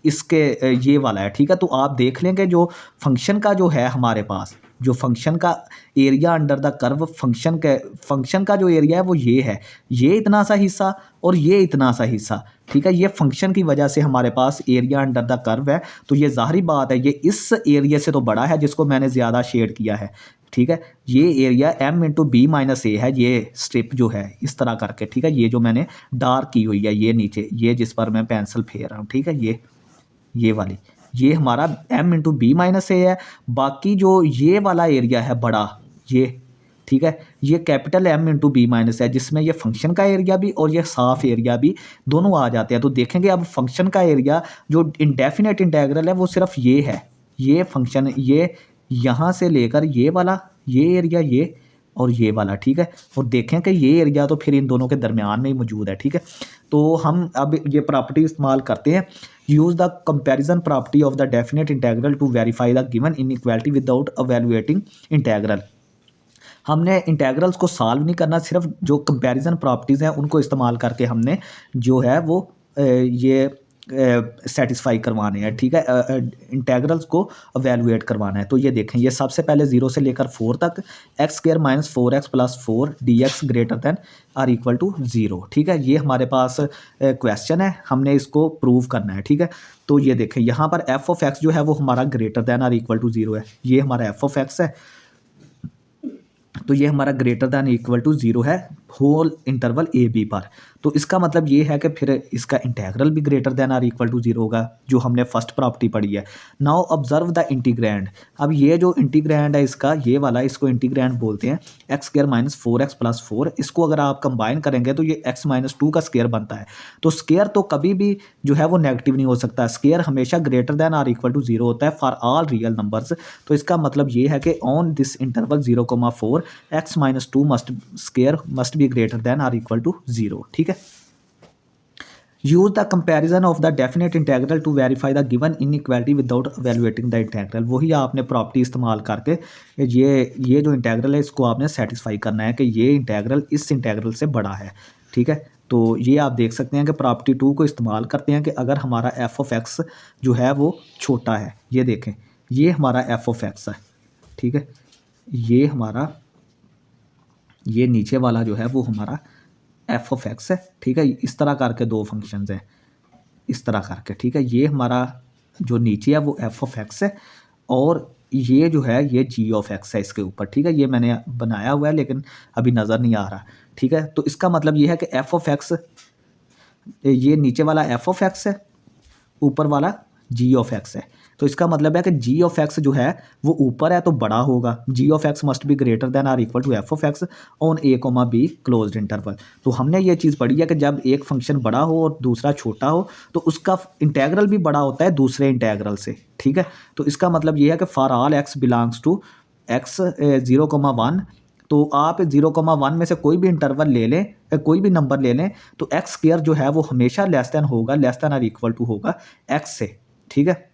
इसके ये वाला है, ठीक है। तो आप देख लेंगे जो फंक्शन का जो है हमारे पास, जो फंक्शन का area under the curve, function का जो एरिया है वो ये है, ये इतना सा हिस्सा और ये इतना सा हिस्सा, ठीक है। ये फंक्शन की वजह से हमारे पास एरिया अंडर द कर्व है। तो ये ज़ाहिरी बात है ये इस एरिया से तो बड़ा है जिसको मैंने ज़्यादा शेड किया है, ठीक है। ये area m into B minus A है, ये स्ट्रिप जो है इस तरह करके, ठीक है। ये जो मैंने डार्क की हुई है ये नीचे, ये जिस पर मैं पेंसिल फेर रहा हूँ, ठीक है, ये वाली, ये हमारा m into B minus A है। बाकी जो ये वाला एरिया है बड़ा, ये ठीक है, ये capital M into B minus है, जिसमें ये फंक्शन का एरिया भी और ये साफ एरिया भी दोनों आ जाते हैं। तो देखेंगे अब फंक्शन का एरिया जो इंडेफिनेट इंटेग्रल है वो सिर्फ ये है, ये फंक्शन, ये यहाँ से लेकर ये वाला, ये एरिया, ये और ये वाला, ठीक है। और देखें कि ये एरिया तो फिर इन दोनों के दरमियान में ही मौजूद है, ठीक है। तो हम अब ये प्रॉपर्टी इस्तेमाल करते हैं, use the comparison property of the definite integral to verify the given inequality without evaluating integral. हमने इंटेग्रल्स को सॉल्व नहीं करना, सिर्फ जो कंपैरिजन प्रॉपर्टीज़ हैं उनको इस्तेमाल करके हमने जो है वो ये सेटिस्फाई करवाने हैं, ठीक है, इंटेग्रल्स को अवेलुएट करवाना है। तो ये देखें, ये सबसे पहले 0 से लेकर 4 तक एक्स स्क्वायर माइनस 4x प्लस 4 dx greater than or equal to 0, ठीक है। ये हमारे पास क्वेश्चन है, हमने इसको प्रूव करना है, ठीक है। तो ये देखें यहाँ पर एफ ऑफ एक्स जो है वो हमारा greater than or equal to 0 है, ये हमारा एफ ऑफ एक्स है। तो ये हमारा ग्रेटर दैन इक्वल टू 0 है होल इंटरवल ए बी पर। तो इसका मतलब ये है कि फिर इसका इंटेग्रल भी greater than or equal to 0 होगा, जो हमने फर्स्ट प्रॉपर्टी पढ़ी है। Now observe the integrand. अब ये जो इंटीग्रैंड है इसका, ये वाला, इसको इंटीग्रैंड बोलते हैं। एक्स स्क्वायर माइनस 4x प्लस 4, इसको अगर आप कंबाइन करेंगे तो ये x माइनस 2 का स्क्वायर बनता है। तो स्क्वायर तो कभी भी जो है वो नेगेटिव नहीं हो सकता, स्क्वायर हमेशा greater than or equal to 0 होता है फॉर ऑल रियल नंबर्स। तो इसका मतलब ये है कि on this interval 0,4 x minus 2 square must be greater than or equal to 0, ठीक है। Use the comparison of the definite integral to verify the given inequality without evaluating the integral. वही आपने प्रॉपर्टी इस्तेमाल करके ये जो इंटेग्रल है इसको आपने सेटिस्फाई करना है कि ये इंटेग्रल इस इंटेग्रल से बड़ा है, ठीक है। तो ये आप देख सकते हैं कि प्रॉपर्टी 2 को इस्तेमाल करते हैं कि अगर हमारा एफ ऑफ एक्स जो है वो छोटा है, ये देखें, ये हमारा एफ ऑफ एक्स है, ठीक है, ये हमारा, ये नीचे वाला जो है वो हमारा एफ ऑफ एक्स है, ठीक है। इस तरह करके दो फंक्शंस हैं, इस तरह करके, ठीक है। ये हमारा जो नीचे है वो एफ ऑफ एक्स है और ये जो है ये जी ऑफ एक्स है इसके ऊपर, ठीक है। ये मैंने बनाया हुआ है लेकिन अभी नज़र नहीं आ रहा, ठीक है। तो इसका मतलब ये है कि एफ ऑफ एक्स ये नीचे वाला एफ ऑफ एक्स है, ऊपर वाला जी ऑफ एक्स है। तो इसका मतलब है कि जी ऑफ एक्स जो है वो ऊपर है तो बड़ा होगा, G of X must be greater than or equal to F of X on A comma B closed interval. तो हमने ये चीज़ पढ़ी है कि जब एक फंक्शन बड़ा हो और दूसरा छोटा हो तो उसका इंटेग्रल भी बड़ा होता है दूसरे इंटेग्रल से, ठीक है। तो इसका मतलब ये है कि for all x belongs to x 0,1, तो आप 0,1 में से कोई भी इंटरवल ले लें, कोई भी नंबर ले लें, तो एक्स स्क्वायर जो है वो हमेशा लेस देन होगा, less than or equal to होगा एक्स से, ठीक है।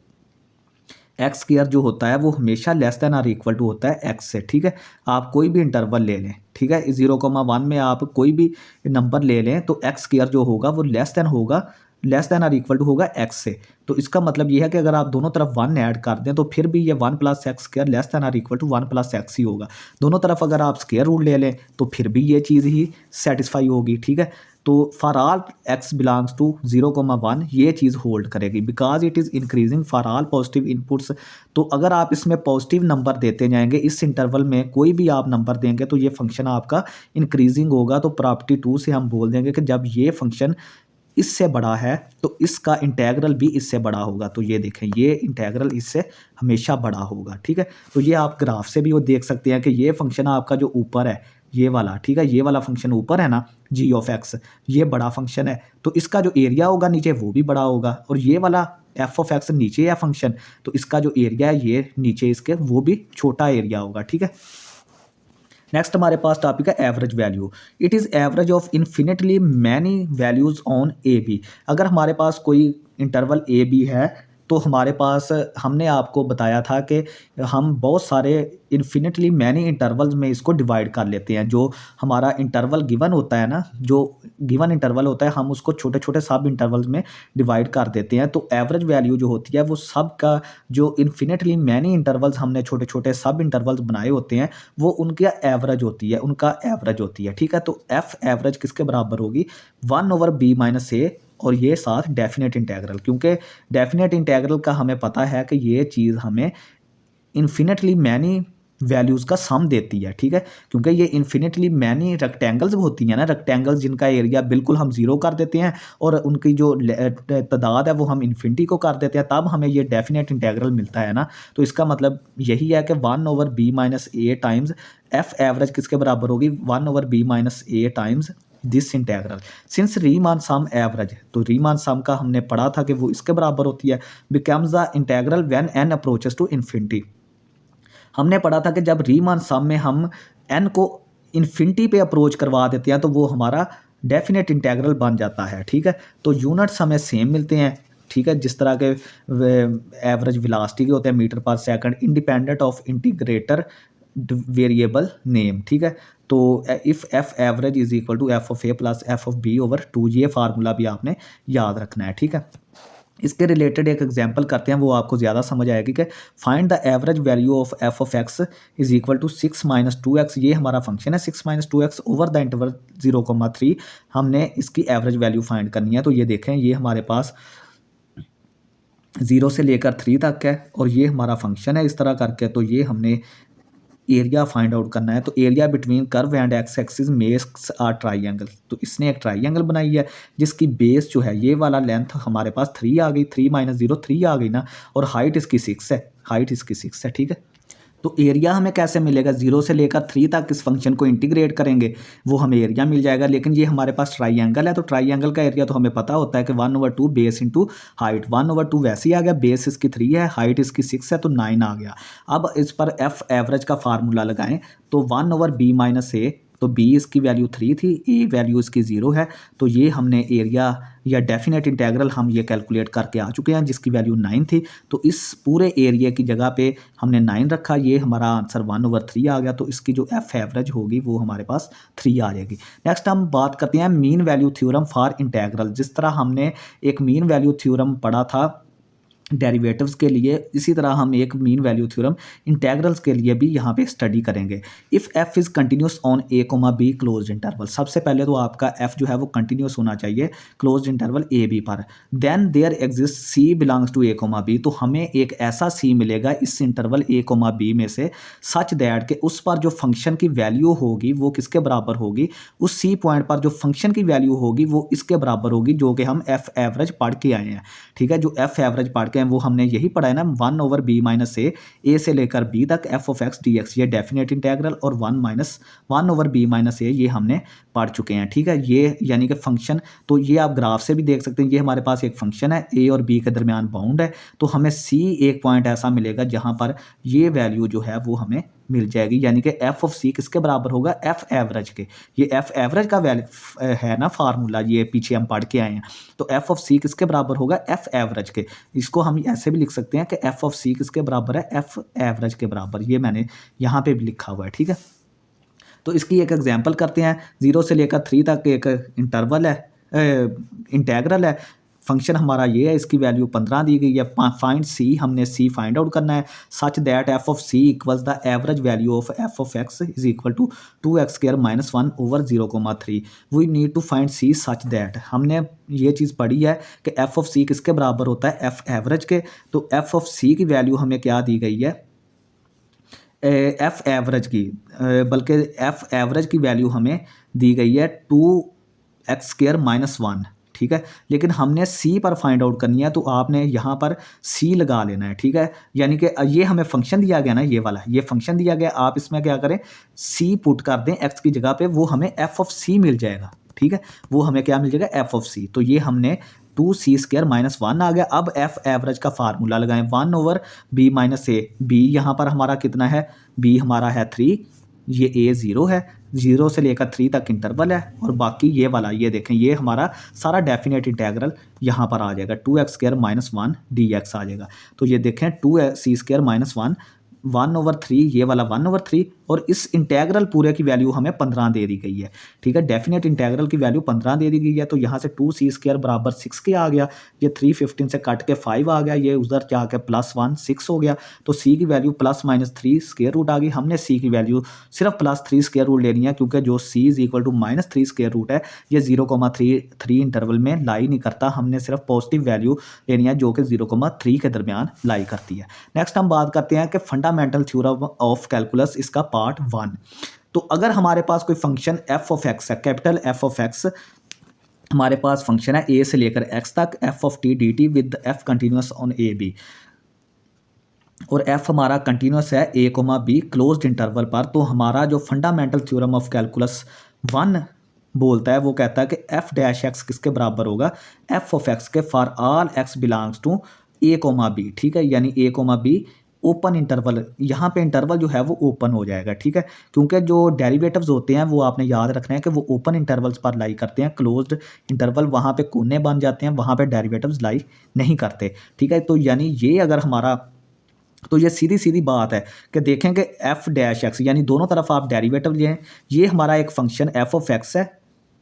एक्स स्क्वायर जो होता है वो हमेशा less than or equal to होता है एक्स से, ठीक है। आप कोई भी इंटरवल ले लें, ठीक है, 0,1 में आप कोई भी नंबर ले लें तो एक्स स्क्वायर जो होगा वो लेस देन होगा, less than or equal to होगा एक्स से। तो इसका मतलब ये है कि अगर आप दोनों तरफ 1 ऐड कर दें तो फिर भी ये 1 plus X square less than or equal to 1 plus X ही होगा। दोनों तरफ अगर आप स्क्वायर रूट ले लें तो फिर भी ये चीज़ ही सेटिस्फाई होगी, ठीक है। तो for all x belongs to 0,1 ये चीज़ होल्ड करेगी because it is increasing for all positive inputs. तो अगर आप इसमें पॉजिटिव नंबर देते जाएंगे, इस इंटरवल में कोई भी आप नंबर देंगे तो ये फंक्शन आपका इंक्रीजिंग होगा। तो प्रॉपर्टी 2 से हम बोल देंगे कि जब ये फंक्शन इससे बड़ा है तो इसका इंटेग्रल भी इससे बड़ा होगा। तो ये देखें, ये इंटेग्रल इससे हमेशा बड़ा होगा, ठीक है। तो ये आप ग्राफ से भी वो देख सकते हैं कि ये फंक्शन आपका जो ऊपर है ये वाला, ठीक है, ये वाला फंक्शन ऊपर है ना जी ऑफ एक्स, ये बड़ा फंक्शन है तो इसका जो एरिया होगा नीचे वो भी बड़ा होगा, और ये वाला एफ ऑफ एक्स नीचे है फंक्शन तो इसका जो एरिया है ये नीचे इसके वो भी छोटा एरिया होगा, ठीक है। नेक्स्ट हमारे पास टॉपिक है average value. It is average of infinitely many values on a b. अगर हमारे पास कोई इंटरवल ए बी है तो हमारे पास, हमने आपको बताया था कि हम बहुत सारे इन्फिनिटली मैनी इंटरवल्स में इसको डिवाइड कर लेते हैं। जो हमारा इंटरवल गिवन होता है ना, जो गिवन इंटरवल होता है हम उसको छोटे छोटे सब इंटरवल्स में डिवाइड कर देते हैं। तो एवरेज वैल्यू जो होती है वो सब का, जो इन्फिनिटली मैनी इंटरवल्स हमने छोटे छोटे सब इंटरवल्स बनाए होते हैं वो उनका एवरेज होती है, उनका एवरेज होती है, ठीक है। तो एफ एवरेज किसके बराबर होगी, 1/b माइनस ए, और ये साथ डेफिनेट इंटेग्रल, क्योंकि डेफिनेट इंटेग्रल का हमें पता है कि ये चीज़ हमें इन्फिनिटली मैनी वैल्यूज़ का सम देती है, ठीक है। क्योंकि ये इन्फिनिटली मैनी रेक्टेंगल्स होती हैं ना, रेक्टेंगल्स जिनका एरिया बिल्कुल हम ज़ीरो कर देते हैं और उनकी जो तादाद है वो हम इन्फिनिटी को कर देते हैं, तब हमें ये डेफिनेट इंटेग्रल मिलता है ना। तो इसका मतलब यही है कि 1/b minus a times f average किसके बराबर होगी, 1/b minus a times this integral. Since Riemann sum average, तो रीमान सम का हमने पढ़ा था कि वो इसके बराबर होती है, becomes the integral when n approaches to infinity. हमने पढ़ा था कि जब रीमान सम में हम n को इन्फिनिटी पे अप्रोच करवा देते हैं तो वो हमारा डेफिनेट इंटेग्रल बन जाता है, ठीक है। तो यूनिट्स हमें सेम मिलते हैं, ठीक है, जिस तरह के एवरेज वेलोसिटी के होते हैं metre per second, independent of integrator variable name, ठीक है। तो if f average is equal to F of a plus f of b over 2, ये फार्मूला भी आपने याद रखना है, ठीक है। इसके रिलेटेड एक एग्जांपल करते हैं, वो आपको ज़्यादा समझ आएगी कि find the average value of f of x is equal to 6 minus 2x। ये हमारा फंक्शन है 6 minus 2x over the interval 0,3। हमने इसकी एवरेज वैल्यू फाइंड करनी है। तो ये देखें, ये हमारे पास 0 से लेकर 3 तक है और ये हमारा फंक्शन है इस तरह करके। तो ये हमने एरिया फाइंड आउट करना है। तो area between curve and x axis makes a triangle. तो इसने एक ट्राइंगल बनाई है जिसकी बेस जो है ये वाला लेंथ हमारे पास 3 आ गई, 3 माइनस 0 3 आ गई ना, और हाइट इसकी 6 है, हाइट इसकी 6 है, ठीक है। तो एरिया हमें कैसे मिलेगा, 0 से लेकर 3 तक इस फंक्शन को इंटीग्रेट करेंगे वो हमें एरिया मिल जाएगा। लेकिन ये हमारे पास ट्राइंगल है तो ट्राइंगल का एरिया तो हमें पता होता है कि 1/2 बेस इंटू हाइट। 1/2 वैसे ही आ गया, बेस इसकी 3 है, हाइट इसकी 6 है तो 9 आ गया। अब इस पर एफ एवरेज का फार्मूला लगाएं तो 1/b माइनस ए, तो b इसकी वैल्यू 3 थी, a वैल्यू इसकी 0 है। तो ये हमने एरिया या डेफिनेट इंटेग्रल हम ये कैलकुलेट करके आ चुके हैं जिसकी वैल्यू 9 थी। तो इस पूरे एरिया की जगह पे हमने 9 रखा, ये हमारा आंसर 1/3 आ गया। तो इसकी जो एफ एवरेज होगी वो हमारे पास 3 आ जाएगी। नेक्स्ट हम बात करते हैं mean value theorem for integral. जिस तरह हमने एक मीन वैल्यू थ्योरम पढ़ा था डेरिवेटिव्स के लिए। इसी तरह हम एक मीन वैल्यू थ्योरम इंटेग्रल्स के लिए भी यहाँ पे स्टडी करेंगे। If f is continuous on A comma B closed interval, सबसे पहले तो आपका एफ जो है वो कंटिन्यूस होना चाहिए क्लोज्ड इंटरवल ए बी पर। Then there exist c belongs to a comma b, तो हमें एक ऐसा सी मिलेगा इस इंटरवल ए कोमा बी में से सच दैट के उस पर जो फंक्शन की वैल्यू होगी वो किसके बराबर होगी, उस सी पॉइंट पर जो फंक्शन की वैल्यू होगी वो इसके बराबर होगी, जो कि हम एफ एवरेज पढ़ के आए हैं। ठीक है, जो एफ एवरेज पढ़ के वो हमने यही पढ़ा है ना, 1/b माइनस ए से लेकर बी तक F of x D x, ये डेफिनेट इंटेग्रल, और 1/b माइनस ए ये हमने पढ़ चुके हैं। ठीक है, ये यानी कि फंक्शन, तो ये आप ग्राफ से भी देख सकते हैं, ये हमारे पास एक फंक्शन है, ए और बी के दरमियान बाउंड है, तो हमें सी एक पॉइंट ऐसा मिलेगा जहाँ पर ये वैल्यू जो है वो हमें मिल जाएगी, यानी कि एफ ऑफ सी किसके बराबर होगा, एफ एवरेज के। ये एफ एवरेज का वैल्यू है ना फार्मूला, ये पीछे हम पढ़ के आए हैं, तो एफ ऑफ सी किसके बराबर होगा, एफ एवरेज के। इसको हम ऐसे भी लिख सकते हैं कि एफ ऑफ सी किसके बराबर है, एफ एवरेज के बराबर, ये मैंने यहाँ पे भी लिखा हुआ है। ठीक है, तो इसकी एक एग्जांपल करते हैं। 0 से लेकर 3 तक एक इंटरवल है, इंटेग्रल है, फंक्शन हमारा ये है, इसकी वैल्यू 15 दी गई है। फाइंड सी, हमने सी फाइंड आउट करना है, such that f of c equals the average value of f of x is equal to 2x² - 1/0,3। We need to find c such that, हमने ये चीज़ पढ़ी है कि एफ ऑफ सी किसके बराबर होता है, एफ एवरेज के। तो एफ ऑफ सी की वैल्यू हमें क्या दी गई है, एफ एवरेज की, बल्कि एफ एवरेज की वैल्यू हमें दी गई है 2x² - 1। ठीक है, लेकिन हमने सी पर फाइंड आउट करनी है, तो आपने यहाँ पर सी लगा लेना है। ठीक है, यानी कि ये हमें फंक्शन दिया गया ना, ये वाला ये फंक्शन दिया गया, आप इसमें क्या करें, सी पुट कर दें एक्स की जगह पे, वो हमें एफ ऑफ सी मिल जाएगा। ठीक है, वो हमें क्या मिल जाएगा, एफ ऑफ सी। तो ये हमने 2c² - 1 आ गया। अब एफ एवरेज का फार्मूला लगाएं, 1/b माइनस ए, बी यहाँ पर हमारा कितना है, बी हमारा है 3, ये ए 0 है, 0 से लेकर 3 तक इंटरवल है, और बाकी ये वाला, ये देखें, ये हमारा सारा डेफिनेट इंटेग्रल यहाँ पर आ जाएगा, 2x² - 1 dx आ जाएगा। तो ये देखें 2c² - 1/3, ये वाला 1/3, और इस इंटेग्रल पूरे की वैल्यू हमें 15 दे दी गई है। ठीक है, डेफिनेट इंटेग्रल की वैल्यू 15 दे दी गई है, तो यहाँ से 2c² बराबर 6 के आ गया, ये 315 से कट के 5 आ गया, ये उधर जाके +1 6 हो गया, तो c की वैल्यू ±3 स्क्वायर रूट आ गई। हमने c की वैल्यू सिर्फ +3 स्क्वायर रूट लेनी है, क्योंकि जो c is equal to -3 square root है, ये 0,3 इंटरवल में लाई नहीं करता, हमने सिर्फ पॉजिटिव वैल्यू लेनी है जो कि 0,3 के दरमियान लाई करती है। नेक्स्ट हम बात करते हैं कि फंडामेंटल थ्योरम ऑफ कैलकुलस, इसका पार्ट 1। तो अगर हमारे पास कोई फंक्शन एफ ऑफ एक्स है, कैपिटल एफ ऑफ एक्स, हमारे पास फंक्शन है ए से लेकर एक्स तक, F of t d t with f continuous on a b, और एफ हमारा कंटिन्यूस है a comma B closed interval पर, तो हमारा जो फंडामेंटल थ्योरम ऑफ कैलकुलस 1 बोलता है, वो कहता है कि एफ डैश एक्स किसके बराबर होगा, एफ ऑफ एक्स के, for all x belongs to a comma b. ठीक है, यानी a comma b open interval, यहाँ पे इंटरवल जो है वो ओपन हो जाएगा। ठीक है, क्योंकि जो डेरिवेटिव्स होते हैं वो आपने याद रखना है कि वो ओपन इंटरवल्स पर लाई करते हैं, क्लोज्ड इंटरवल वहाँ पे कोने बन जाते हैं, वहाँ पे डेरिवेटिव्स लाई नहीं करते। ठीक है, तो यानी ये अगर हमारा, तो ये सीधी सीधी बात है कि देखें कि एफ डैश एक्स, यानी दोनों तरफ आप डेरिवेटिव लें, ये हमारा एक फंक्शन एफ ऑफ एक्स है,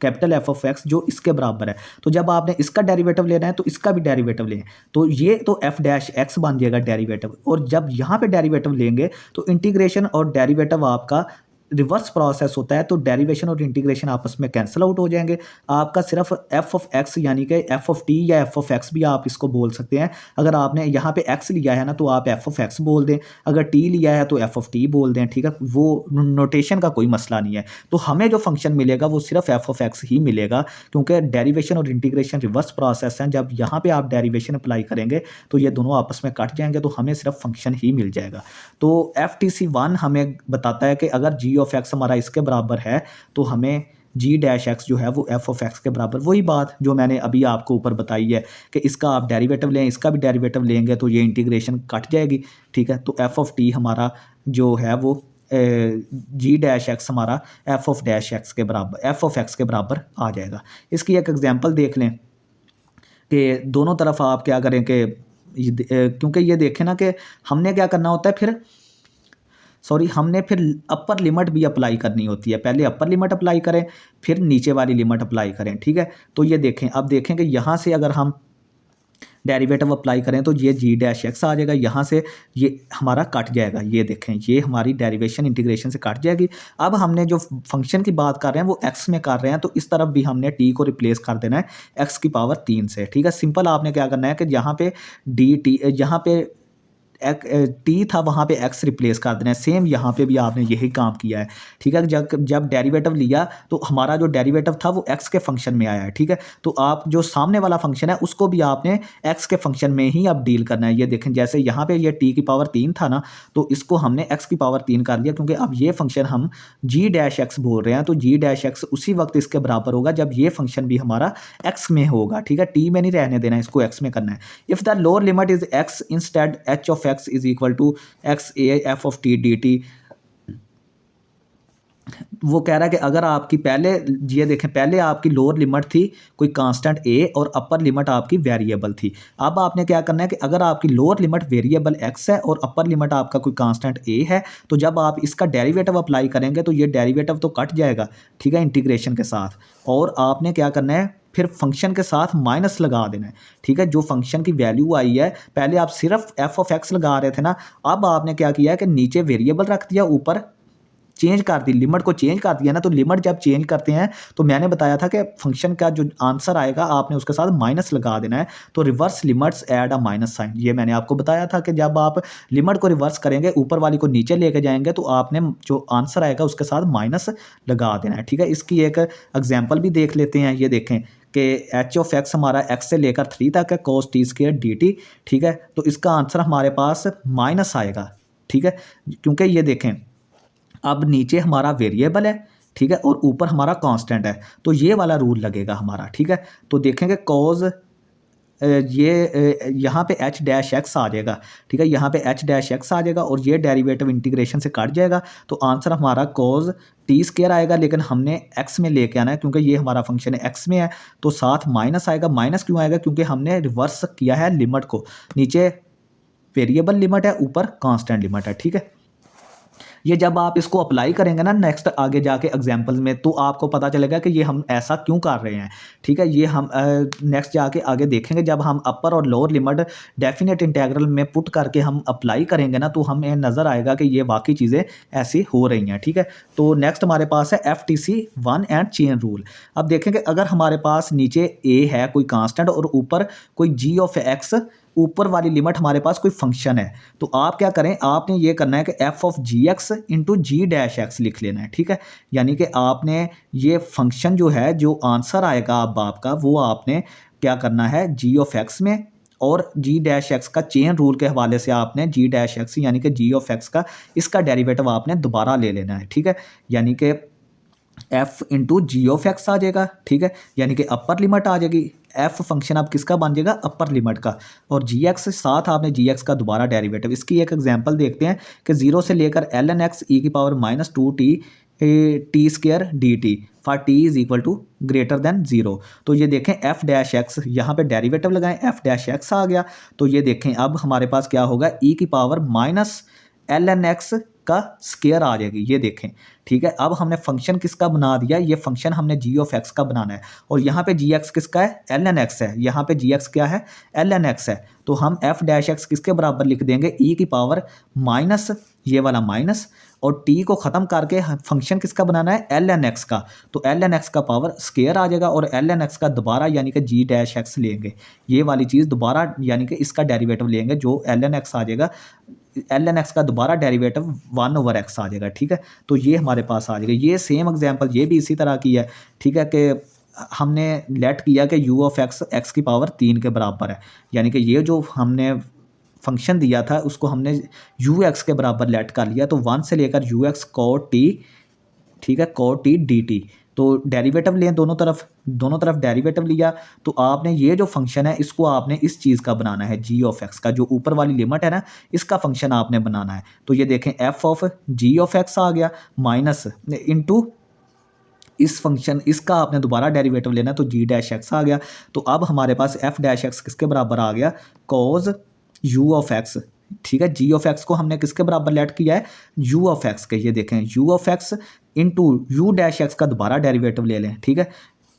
कैपिटल एफ ऑफ एक्स, जो इसके बराबर है, तो जब आपने इसका डेरिवेटिव लेना है तो इसका भी डेरिवेटिव लें, तो ये तो एफ डैश एक्स बन जाएगा डेरिवेटिव, और जब यहाँ पे डेरिवेटिव लेंगे तो इंटीग्रेशन और डेरिवेटिव आपका रिवर्स प्रोसेस होता है, तो डेरिवेशन और इंटीग्रेशन आपस में कैंसिल आउट हो जाएंगे, आपका सिर्फ एफ ऑफ एक्स यानी कि एफ ऑफ टी या एफ ऑफ एक्स भी आप इसको बोल सकते हैं। अगर आपने यहाँ पे एक्स लिया है ना तो आप एफ ऑफ एक्स बोल दें, अगर टी लिया है तो एफ ऑफ टी बोल दें। ठीक है, वो नोटेशन का कोई मसला नहीं है। तो हमें जो फंक्शन मिलेगा वो सिर्फ एफ ऑफ एक्स ही मिलेगा, क्योंकि डेरिवेशन और इंटीग्रेशन रिवर्स प्रोसेस हैं। जब यहाँ पे आप डेरिवेशन अप्लाई करेंगे तो ये दोनों आपस में कट जाएंगे, तो हमें सिर्फ फंक्शन ही मिल जाएगा। तो एफ टी सी 1 हमें बताता है कि अगर जी ऑफ एक्स हमारा इसके बराबर है तो हमें जी डैश एक्स जो है वो एफ ऑफ एक्स के बराबर, वही बात जो मैंने अभी आपको ऊपर बताई है कि इसका आप डेरिवेटिव लें, इसका भी डेरिवेटिव लेंगे तो ये इंटीग्रेशन कट जाएगी। ठीक है, तो एफ ऑफ टी हमारा जो है वो जी डैश एक्स हमारा एफ ऑफ डैश एक्स के बराबर, एफ ऑफ एक्स के बराबर आ जाएगा। इसकी एक एग्जांपल देख लें कि दोनों तरफ आप क्या करें कि क्योंकि ये देखें ना कि हमने क्या करना होता है, हमने फिर अपर लिमिट भी अप्लाई करनी होती है। पहले अपर लिमिट अप्लाई करें, फिर नीचे वाली लिमिट अप्लाई करें। ठीक है, तो ये देखें, अब देखें कि यहाँ से अगर हम डेरिवेटिव अप्लाई करें तो ये जी डैश एक्स आ जाएगा, यहाँ से ये हमारा कट जाएगा। ये देखें, ये हमारी डेरिवेशन इंटीग्रेशन से कट जाएगी। अब हमने जो फंक्शन की बात कर रहे हैं वो एक्स में कर रहे हैं, तो इस तरफ भी हमने टी को रिप्लेस कर देना है एक्स की पावर 3 से। ठीक है, सिंपल आपने क्या करना है कि यहाँ पे डी टी, यहाँ पे टी था वहाँ पे एक्स रिप्लेस कर देना है। सेम यहाँ पे भी आपने यही काम किया है। ठीक है, जब डेरिवेटिव लिया तो हमारा जो डेरिवेटिव था वो एक्स के फंक्शन में आया है। ठीक है, तो आप जो सामने वाला फंक्शन है उसको भी आपने एक्स के फंक्शन में ही अब डील करना है। ये देखें, जैसे यहाँ पे ये टी की पावर 3 था ना, तो इसको हमने एक्स की पावर 3 कर दिया, क्योंकि अब ये फंक्शन हम जी डैश एक्स बोल रहे हैं, तो जी डैश एक्स उसी वक्त इसके बराबर होगा जब ये फंक्शन भी हमारा एक्स में होगा। ठीक है, टी में नहीं रहने देना, इसको एक्स में करना है। If the lower limit is x instead h of x is equal to x a f of t d t. वो कह रहा है कि अगर आपकी पहले, ये देखें, पहले आपकी लोअर लिमिट थी कोई कांस्टेंट ए और अपर लिमिट आपकी वेरिएबल थी। अब आपने क्या करना है कि अगर आपकी लोअर लिमिट वेरिएबल एक्स है और अपर लिमिट आपका कोई कांस्टेंट ए है, तो जब आप इसका डेरिवेटिव अप्लाई करेंगे तो ये डेरिवेटिव तो कट जाएगा। ठीक है, इंटीग्रेशन के साथ, और आपने क्या करना है फिर फंक्शन के साथ माइनस लगा देना है। ठीक है, जो फंक्शन की वैल्यू आई है, पहले आप सिर्फ एफ ऑफ एक्स लगा रहे थे ना, अब आपने क्या किया है कि नीचे वेरिएबल रख दिया, ऊपर चेंज कर दी, लिमिट को चेंज कर दिया ना। तो लिमिट जब चेंज करते हैं तो मैंने बताया था कि फंक्शन का जो आंसर आएगा आपने उसके साथ माइनस लगा देना है। तो reverse limits add a minus sign, ये मैंने आपको बताया था कि जब आप लिमिट को रिवर्स करेंगे, ऊपर वाली को नीचे लेके जाएंगे, तो आपने जो आंसर आएगा उसके साथ माइनस लगा देना है। ठीक है, इसकी एक एग्जाम्पल भी देख लेते हैं। ये देखें कि एच ऑफ एक्स हमारा एक्स से लेकर 3 तक है, cos T square d T. ठीक है, तो इसका आंसर हमारे पास माइनस आएगा। ठीक है, क्योंकि ये देखें अब नीचे हमारा वेरिएबल है, ठीक है, और ऊपर हमारा कांस्टेंट है, तो ये वाला रूल लगेगा हमारा। ठीक है, तो देखेंगे कॉज ये यहाँ पे एच डैश एक्स आ जाएगा। ठीक है, यहाँ पे एच डैश एक्स आ जाएगा और ये डेरिवेटिव इंटीग्रेशन से कट जाएगा, तो आंसर हमारा कॉज टी स्क्वायर आएगा, लेकिन हमने एक्स में लेके आना है क्योंकि ये हमारा फंक्शन एक्स में है, तो साथ माइनस आएगा। माइनस क्यों आएगा? क्योंकि हमने रिवर्स किया है लिमिट को, नीचे वेरिएबल लिमिट है, ऊपर कांस्टेंट लिमिट है। ठीक है, ये जब आप इसको अप्लाई करेंगे ना नेक्स्ट आगे जाके एग्जाम्पल में, तो आपको पता चलेगा कि ये हम ऐसा क्यों कर रहे हैं। ठीक है, ये हम नेक्स्ट जाके आगे देखेंगे, जब हम अपर और लोअर लिमिट डेफिनेट इंटीग्रल में पुट करके हम अप्लाई करेंगे ना, तो हमें नज़र आएगा कि ये वाकई चीज़ें ऐसी हो रही हैं। ठीक है, तो नेक्स्ट हमारे पास है FTC1 एंड चेन रूल। अब देखेंगे अगर हमारे पास नीचे ए है कोई कांस्टेंट और ऊपर कोई जी ऑफ एक्स, ऊपर वाली लिमिट हमारे पास कोई फंक्शन है, तो आप क्या करें, आपने ये करना है कि f of g x into g dash x लिख लेना है। ठीक है, यानी कि आपने ये फंक्शन जो है, जो आंसर आएगा अब आपका, वो आपने क्या करना है, जी ऑफ एक्स में और जी डैश एक्स का चेन रूल के हवाले से आपने जी डैश एक्स यानी कि जी ऑफ एक्स का इसका डेरिवेटिव आपने दोबारा ले लेना है। ठीक है, यानी कि F into G of X आ जाएगा। ठीक है, यानी कि अपर लिमिट आ जाएगी, एफ फंक्शन अब किसका बन जाएगा, अपर लिमिट का, और जी एक्स साथ आपने जी एक्स का दोबारा डेरिवेटिव। इसकी एक एग्जांपल देखते हैं कि 0 से लेकर एल एन एक्स ई की power -2t t square d t for t is equal to greater than 0। तो ये देखें एफ डैश एक्स, यहाँ पे डेरिवेटिव लगाएं, एफ डैश एक्स आ गया, तो ये देखें अब हमारे पास क्या होगा, ई की पावर -ln(x) का स्केयर आ जाएगी। ये देखें, ठीक है, अब हमने फंक्शन किसका बना दिया, ये फंक्शन हमने जी ऑफ एक्स का बनाना है, और यहाँ पे जी एक्स किसका है, ln(x) है, यहाँ पे जी एक्स क्या है, ln(x) है, तो हम एफ डैश एक्स किसके बराबर लिख देंगे, ई की पावर माइनस ये वाला माइनस, और टी को ख़त्म करके फंक्शन किसका बनाना है, ln(x) का, तो ln(x) का पावर स्केयर आ जाएगा, और ln(x) का दोबारा यानी कि जी डैश एक्स लेंगे, ये वाली चीज़ दोबारा यानी कि इसका डेरिवेटिव लेंगे, जो ln(x) आ जाएगा, ln(x) का दोबारा डेरिवेटिव 1/x आ जाएगा। ठीक है, तो ये हमारे पास आ जाएगा। ये सेम एग्जांपल ये भी इसी तरह की है। ठीक है, कि हमने लेट किया कि u ऑफ एक्स एक्स की पावर 3 के बराबर है, यानी कि ये जो हमने फंक्शन दिया था उसको हमने यू एक्स के बराबर लेट कर लिया, तो 1 से लेकर यू एक्स कॉट टी, ठीक है, कॉट टी डी टी, तो डेरिवेटिव लें दोनों तरफ डेरिवेटिव लिया, तो आपने ये जो फंक्शन है इसको आपने इस चीज़ का बनाना है, जी ऑफ एक्स का, जो ऊपर वाली लिमिट है ना, इसका फंक्शन आपने बनाना है। तो ये देखें F of G of X आ गया माइनस इंटू इस फंक्शन, इसका आपने दोबारा डेरिवेटिव लेना, तो जी डैश एक्स आ गया। तो अब हमारे पास एफ डैश एक्स किसके बराबर आ गया, कॉज यू ऑफ एक्स। ठीक है, जी ऑफ एक्स को हमने किसके बराबर लेट किया है, यू ऑफ एक्स के। ये देखें you of x into you dash x का दोबारा डेरिवेटिव ले लें। ठीक है,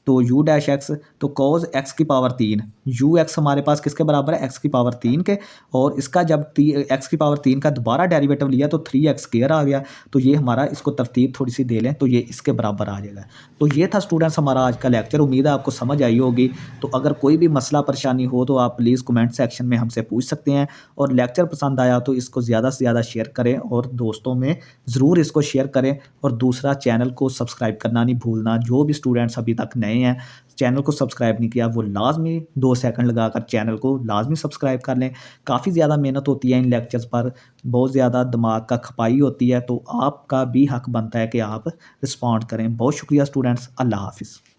तो यू डैश एक्स, तो कॉज एक्स की पावर 3 यू एक्स हमारे पास किसके बराबर है, एक्स की पावर 3 के, और इसका जब एक्स की पावर 3 का दोबारा डेरिवेटिव लिया तो 3x² आ गया। तो ये हमारा, इसको तरतीब थोड़ी सी दे लें तो ये इसके बराबर आ जाएगा। तो ये था स्टूडेंट्स हमारा आज का लेक्चर, उम्मीद है आपको समझ आई होगी। तो अगर कोई भी मसला परेशानी हो तो आप प्लीज़ कमेंट सेक्शन में हमसे पूछ सकते हैं, और लेक्चर पसंद आया तो इसको ज़्यादा से ज़्यादा शेयर करें और दोस्तों में ज़रूर इसको शेयर करें। और दूसरा, चैनल को सब्सक्राइब करना नहीं भूलना। जो भी स्टूडेंट्स अभी तक नए हैं, चैनल को सब्सक्राइब नहीं किया, वो लाज़मी 2 सेकंड लगाकर चैनल को लाज़मी सब्सक्राइब कर लें। काफ़ी ज़्यादा मेहनत होती है इन लेक्चर्स पर, बहुत ज़्यादा दिमाग का खपाई होती है, तो आपका भी हक बनता है कि आप रिस्पॉन्ड करें। बहुत शुक्रिया स्टूडेंट्स, अल्लाह हाफ़िज़।